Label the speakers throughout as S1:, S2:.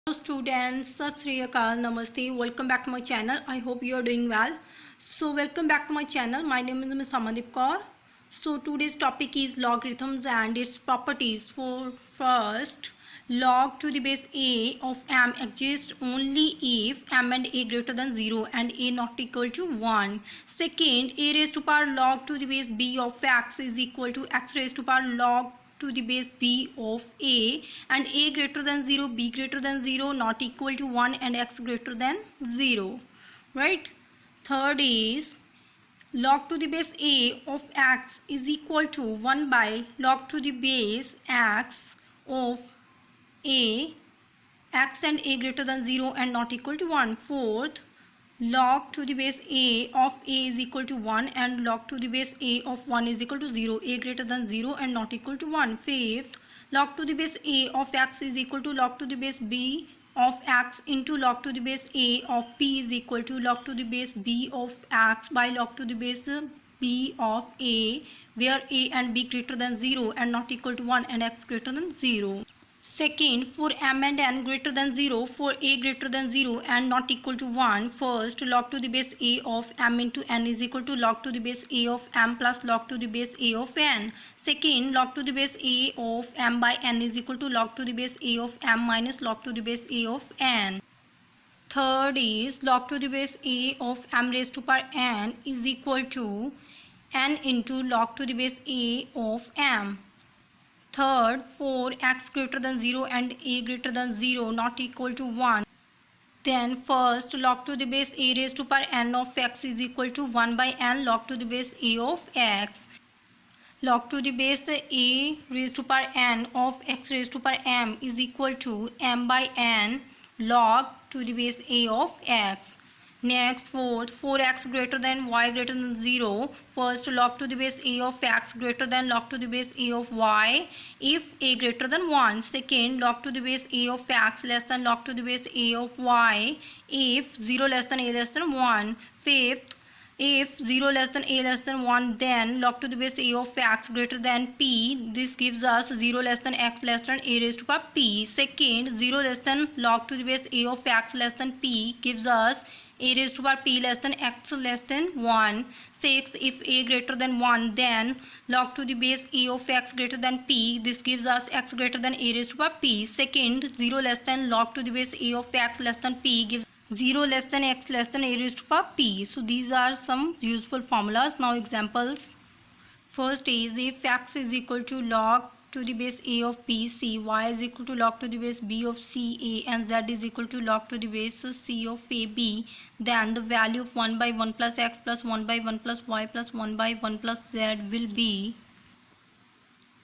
S1: Hello students, Sat Sri Akal, Namaste. Welcome back to my channel. I hope you are doing well. So welcome back to my channel. My name is Ms. Amandeep Kaur. So today's topic is logarithms and its properties. For first, log to the base a of m exists only if m and a greater than 0 and a not equal to 1. Second, a raised to power log to the base b of x is equal to x raised to power log to the base b of a, and a greater than 0, b greater than 0, not equal to 1, and x greater than 0, right? Third is log to the base a of x is equal to 1 by log to the base x of a, x and a greater than 0 and not equal to 1. Fourth, log to the base a of a is equal to 1 and log to the base a of 1 is equal to 0, a greater than 0 and not equal to 1. Fifth, log to the base a of x is equal to log to the base b of x into log to the base a of p is equal to log to the base b of x by log to the base b of a, where a and b greater than 0 and not equal to 1 and x greater than 0. Second, for m and n greater than 0, for a greater than 0 and not equal to 1, first log to the base a of m into n is equal to log to the base a of m plus log to the base a of n. Second, log to the base a of m by n is equal to log to the base a of m minus log to the base a of n. Third is log to the base a of m raised to power n is equal to n into log to the base a of m. Third, for x greater than 0 and a greater than 0 not equal to 1, then first log to the base a raised to power n of x is equal to 1 by n log to the base a of x. Log to the base a raised to power n of x raised to power m is equal to m by n log to the base a of x. Next, fourth, for x greater than y greater than 0, first log to the base a of x greater than log to the base a of y if a greater than 1. Second, log to the base a of x less than log to the base a of y if 0 less than a less than 1. Fifth, if 0 less than a less than 1, then log to the base a of x greater than p. This gives us 0 less than x less than a raised to power p. Second, 0 less than log to the base a of x less than p gives us a raised to power p less than x less than 1. 6. If a greater than 1, then log to the base a of x greater than p. This gives us x greater than a raised to power p. Second, 0 less than log to the base a of x less than p gives 0 less than x less than a raised to power p. So these are some useful formulas. Now examples. First is if x is equal to log to the base a of b c, y is equal to log to the base b of c a, and z is equal to log to the base c of a b, then the value of 1 by 1 plus x plus 1 by 1 plus y plus 1 by 1 plus z will be,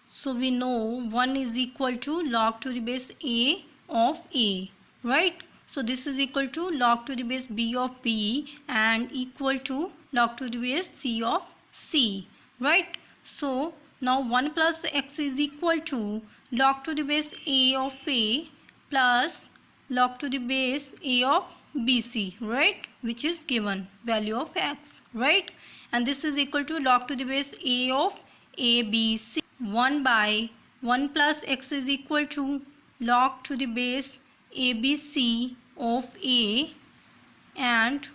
S1: so we know 1 is equal to log to the base a of a, right? So this is equal to log to the base b of b and equal to log to the base c of c, right? So now 1 plus x is equal to log to the base a of a plus log to the base a of bc, right? Which is given value of x, right? And this is equal to log to the base a of abc. 1 by 1 plus x is equal to log to the base abc of a, and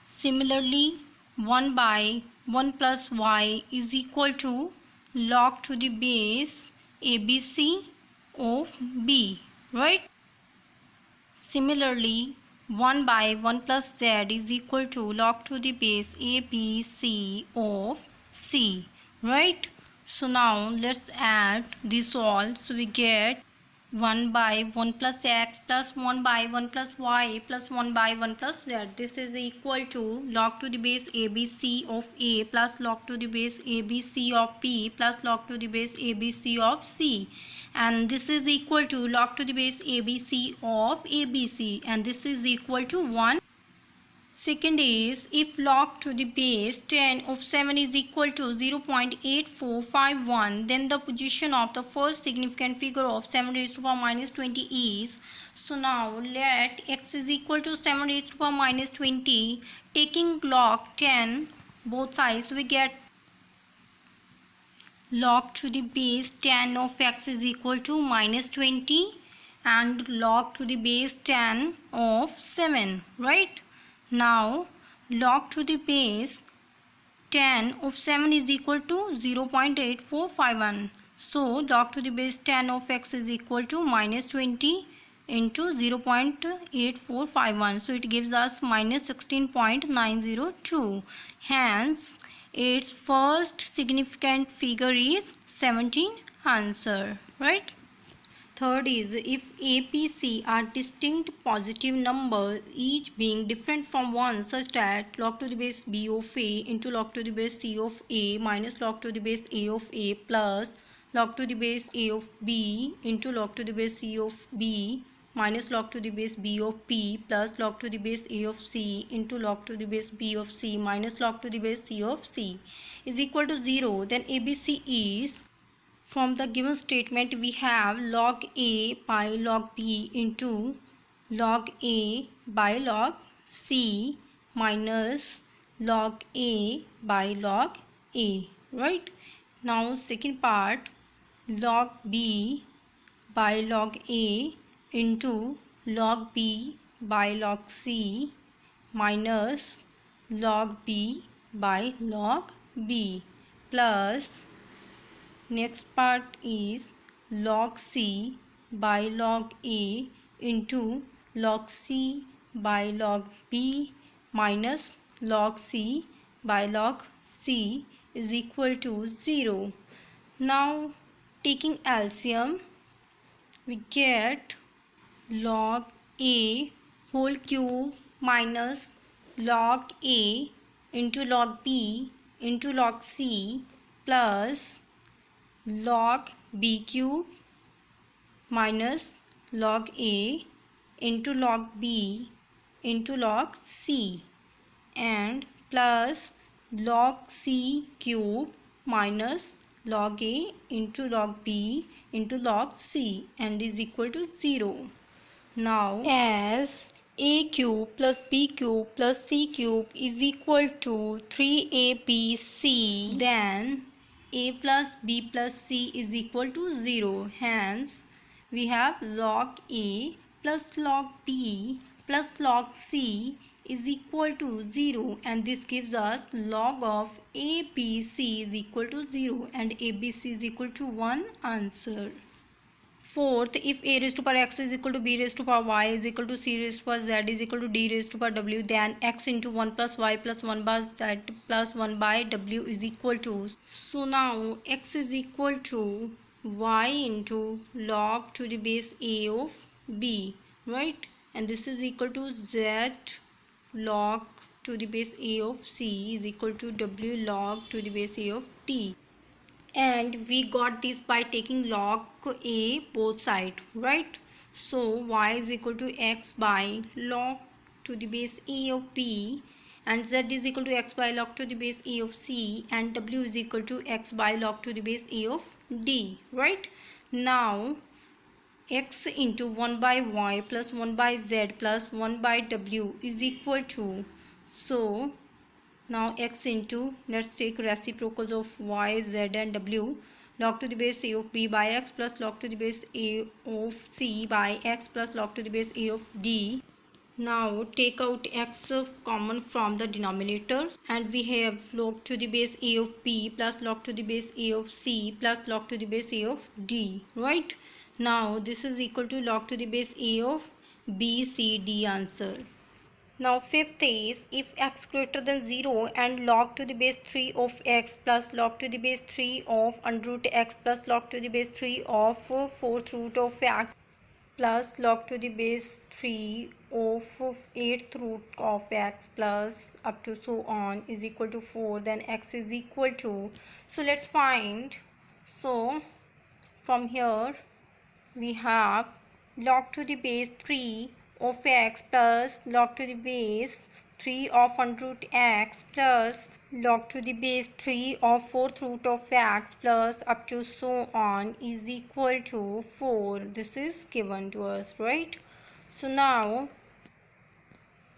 S1: similarly 1 by 1 plus y is equal to log to the base abc of b, right? Similarly 1 by 1 plus z is equal to log to the base abc of c, right? So now let's add this all. So we get 1 by 1 plus x plus 1 by 1 plus y plus 1 by 1 plus z. This is equal to log to the base abc of a plus log to the base abc of p plus log to the base abc of c. And this is equal to log to the base abc of abc, and this is equal to 1. Second is if log to the base 10 of 7 is equal to 0.8451, then the position of the first significant figure of 7 raised to power minus 20 is. So now let x is equal to 7 raised to power minus 20. Taking log 10 both sides, we get log to the base 10 of x is equal to minus 20 and log to the base 10 of 7, right? Now log to the base 10 of 7 is equal to 0.8451. So log to the base 10 of x is equal to minus 20 into 0.8451. So it gives us minus 16.902. Hence its first significant figure is 17 answer, right? Third is if A, B, C are distinct positive numbers, each being different from one, such that log to the base B of A into log to the base C of A minus log to the base A of A plus log to the base A of B into log to the base C of B minus log to the base B of P plus log to the base A of C into log to the base B of C minus log to the base C of C is equal to 0, then ABC is, from the given statement we have log A by log B into log A by log C minus log A by log A, right? Now second part, log B by log A into log B by log C minus log B by log B plus next part is log C by log A into log C by log B minus log C by log C is equal to 0. Now taking LCM, we get log A whole cube minus log A into log B into log C plus log B cube minus log A into log B into log C and plus log C cube minus log A into log B into log C and is equal to 0. Now as A cube plus B cube plus C cube is equal to 3ABC, then A plus B plus C is equal to 0. Hence we have log A plus log B plus log C is equal to 0, and this gives us log of ABC is equal to 0 and ABC is equal to 1 answer. Fourth, if A raised to power x is equal to B raised to power y is equal to C raised to power z is equal to D raised to power w, then x into 1 plus y plus 1 by z plus 1 by w is equal to. So now x is equal to y into log to the base A of B, right? And this is equal to z log to the base A of C is equal to w log to the base A of D. And we got this by taking log A both side, right? So y is equal to x by log to the base A of B and z is equal to x by log to the base A of C and w is equal to x by log to the base A of D, right? Now x into 1 by y plus 1 by z plus 1 by w is equal to, so now x into, let's take reciprocals of y, z and w, log to the base A of B by x plus log to the base A of C by x plus log to the base A of D. Now take out x common from the denominator and we have log to the base A of B plus log to the base A of C plus log to the base A of D, right? Now this is equal to log to the base A of B, C, D answer. Now fifth is if x greater than 0 and log to the base 3 of x plus log to the base 3 of under root x plus log to the base 3 of 4th root of x plus log to the base 3 of 8th root of x plus up to so on is equal to 4, then x is equal to, so let's find. So from here we have log to the base 3 of x plus log to the base 3 of under root x plus log to the base 3 of 4th root of x plus up to so on is equal to 4. This is given to us, right? So now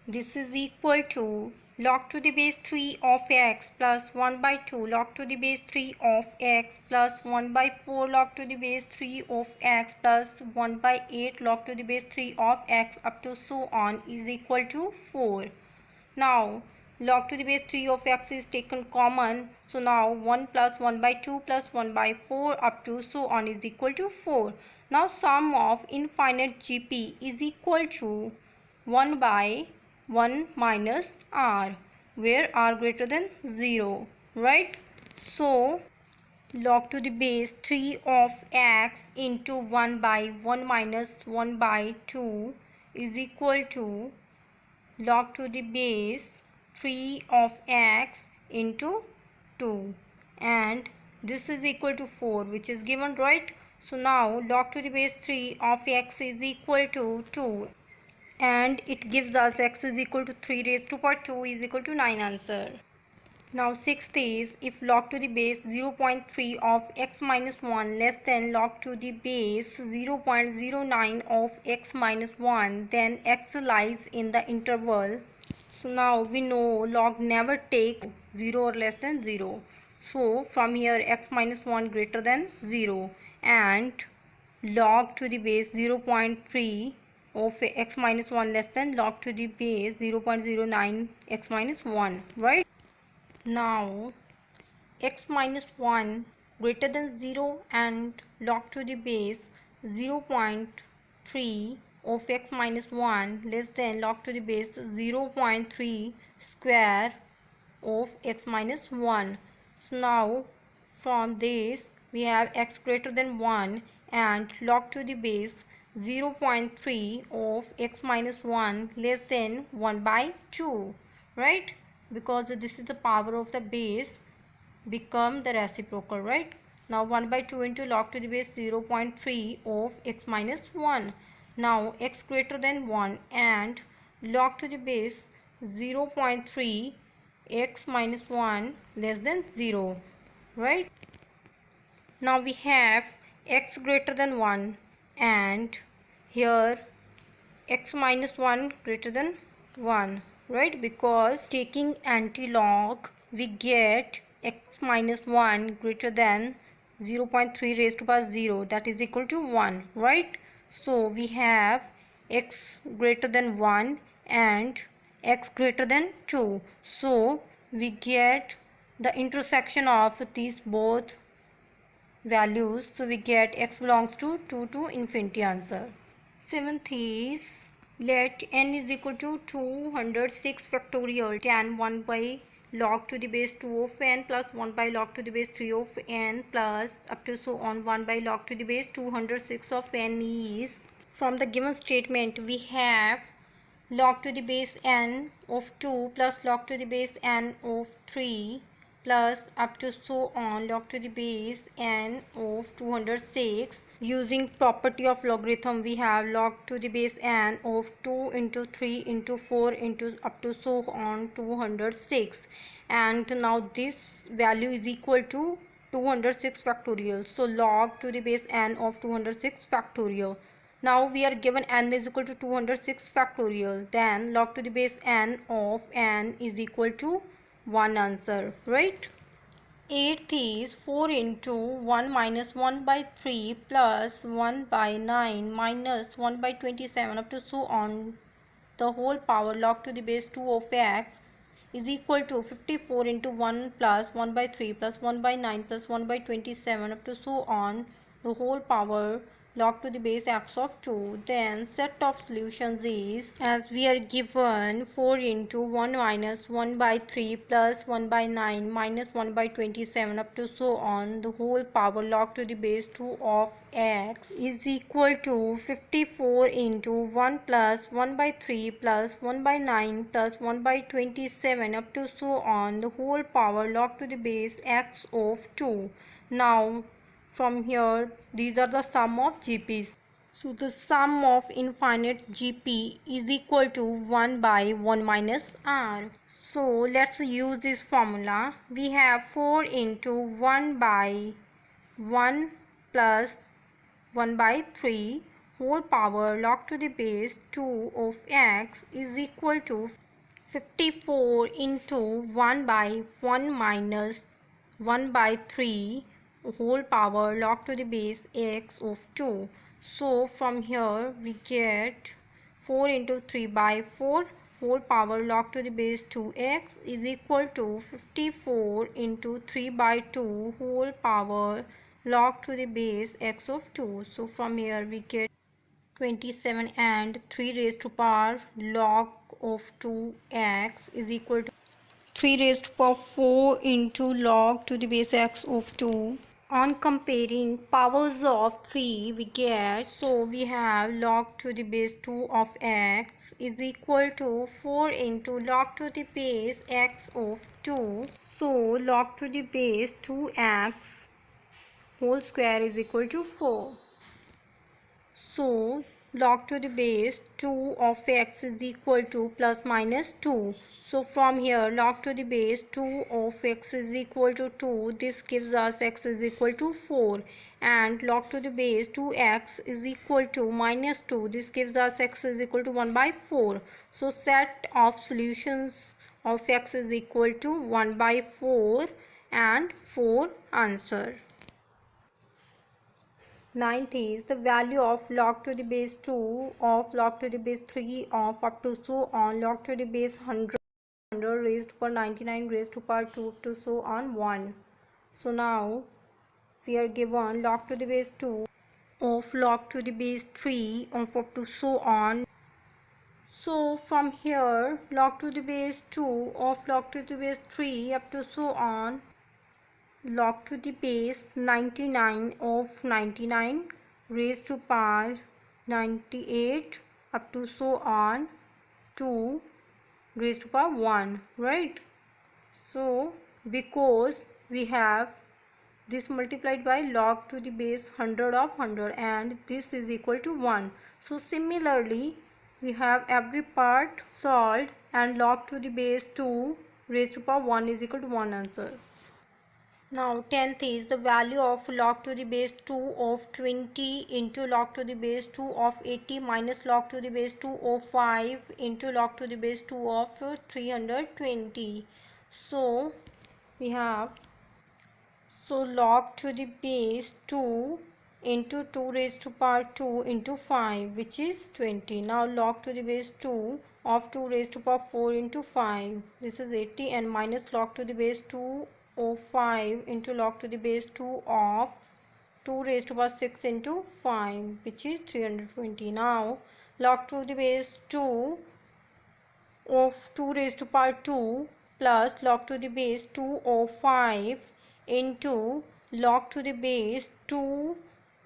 S1: this is equal to log to the base 3 of x plus 1 by 2 log to the base 3 of x plus 1 by 4 log to the base 3 of x plus 1 by 8 log to the base 3 of x up to so on is equal to 4. Now log to the base 3 of x is taken common, so now 1 plus 1 by 2 plus 1 by 4 up to so on is equal to 4. Now sum of infinite GP is equal to 1 by 1 minus r, where r greater than 0, right? So log to the base 3 of x into 1 by 1 minus 1 by 2 is equal to log to the base 3 of x into 2, and this is equal to 4, which is given, right? So now log to the base 3 of x is equal to 2, and it gives us x is equal to 3 raised to power 2 is equal to 9 answer. Now sixth is, if log to the base 0.3 of x minus 1 less than log to the base 0.09 of x minus 1, then x lies in the interval. So now we know log never takes 0 or less than 0. So from here x minus 1 greater than 0, and log to the base 0.3 of x minus 1 less than log to the base 0.09 x minus 1, right? Now x minus 1 greater than 0 and log to the base 0.3 of x minus 1 less than log to the base 0.3 square of x minus 1. So now from this we have x greater than 1 and log to the base 0.3 of x minus 1 less than 1 by 2, right? Because this is the power of the base become the reciprocal, right? Now 1 by 2 into log to the base 0.3 of x minus 1. Now x greater than 1 and log to the base 0.3 x minus 1 less than 0, right? Now we have x greater than 1 and here x minus 1 greater than 1, right? Because taking anti-log we get x minus 1 greater than 0.3 raised to power 0, that is equal to 1, right? So we have x greater than 1 and x greater than 2, so we get the intersection of these both values, so we get x belongs to 2 to infinity answer. Seventh is, let n is equal to 206 factorial tan 1 by log to the base 2 of n plus 1 by log to the base 3 of n plus up to so on 1 by log to the base 206 of n is, from the given statement we have log to the base n of 2 plus log to the base n of 3 plus up to so on log to the base n of 206. Using property of logarithm we have log to the base n of 2 into 3 into 4 into up to so on 206, and now this value is equal to 206 factorial, so log to the base n of 206 factorial. Now we are given n is equal to 206 factorial, then log to the base n of n is equal to 1 answer, right? Eighth is 4 into 1 minus 1 by 3 plus 1 by 9 minus 1 by 27 up to so on the whole power log to the base 2 of x is equal to 54 into 1 plus 1 by 3 plus 1 by 9 plus 1 by 27 up to so on the whole power log to the base x of 2. Then set of solutions is, as we are given 4 into 1 minus 1 by 3 plus 1 by 9 minus 1 by 27 up to so on the whole power log to the base 2 of x is equal to 54 into 1 plus 1 by 3 plus 1 by 9 plus 1 by 27 up to so on the whole power log to the base x of 2. Now from here these are the sum of GPs. So the sum of infinite GP is equal to 1 by 1 minus r. So let's use this formula. We have 4 into 1 by 1 plus 1 by 3 whole power log to the base 2 of x is equal to 54 into 1 by 1 minus 1 by 3 whole power log to the base x of 2. So from here we get 4 into 3 by 4 whole power log to the base 2x is equal to 54 into 3 by 2 whole power log to the base x of 2. So from here we get 27 and 3 raised to power log of 2x is equal to 3 raised to power 4 into log to the base x of 2. On comparing powers of 3 we get, so we have log to the base 2 of x is equal to 4 into log to the base x of 2. So log to the base 2x whole square is equal to 4. So log to the base 2 of x is equal to plus minus 2. So from here log to the base 2 of x is equal to 2. This gives us x is equal to 4. And log to the base 2x is equal to minus 2. This gives us x is equal to 1 by 4. So set of solutions of x is equal to 1 by 4 and 4 answer. Ninth is the value of log to the base 2 of log to the base 3 of up to so on log to the base 100 raised to power 99 raised to power 2 up to so on 1. So now we are given log to the base 2 of log to the base 3 of up to so on. So from here log to the base 2 of log to the base 3 up to so on log to the base 99 of 99 raised to power 98 up to so on 2 raised to power 1, right? So because we have this multiplied by log to the base 100 of 100 and this is equal to 1. So similarly we have every part solved and log to the base 2 raised to power 1 is equal to 1 answer. Now 10th is the value of log to the base 2 of 20 into log to the base 2 of 80 minus log to the base 2 of 5 into log to the base 2 of 320. So we have log to the base 2 into 2 raised to power 2 into 5 which is 20. Now log to the base 2 of 2 raised to power 4 into 5 this is 80 and minus log to the base 2 of 5 into log to the base 2 of 2 raised to power 6 into 5 which is 320. Now log to the base 2 of 2 raised to power 2 plus log to the base 2 of 5 into log to the base 2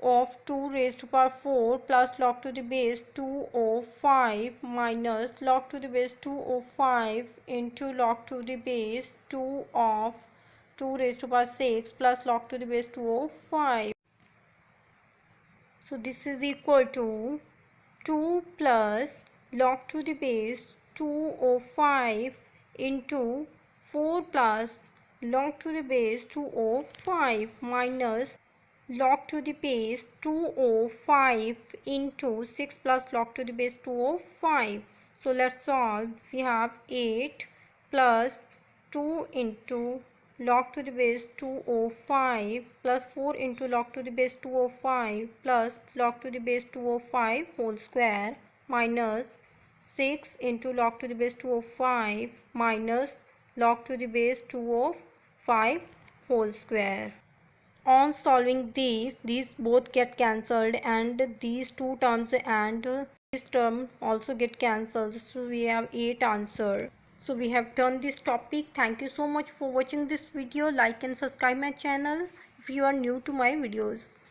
S1: of 2 raised to power 4 plus log to the base 2 of 5 minus log to the base 2 of 5 into log to the base 2 of 2 raised to power 6 plus log to the base 2 of 5. So this is equal to 2 plus log to the base 2 of 5 into 4 plus log to the base 2 of 5 minus log to the base 2 of 5 into 6 plus log to the base 2 of 5. So let's solve. We have 8 plus 2 into log to the base 2 of 5 plus 4 into log to the base 2 of 5 plus log to the base 2 of 5 whole square minus 6 into log to the base 2 of 5 minus log to the base 2 of 5 whole square. On solving these both get cancelled and these two terms and this term also get cancelled. So we have 8 answer. So we have done this topic. Thank you so much for watching this video. Like and subscribe my channel if you are new to my videos.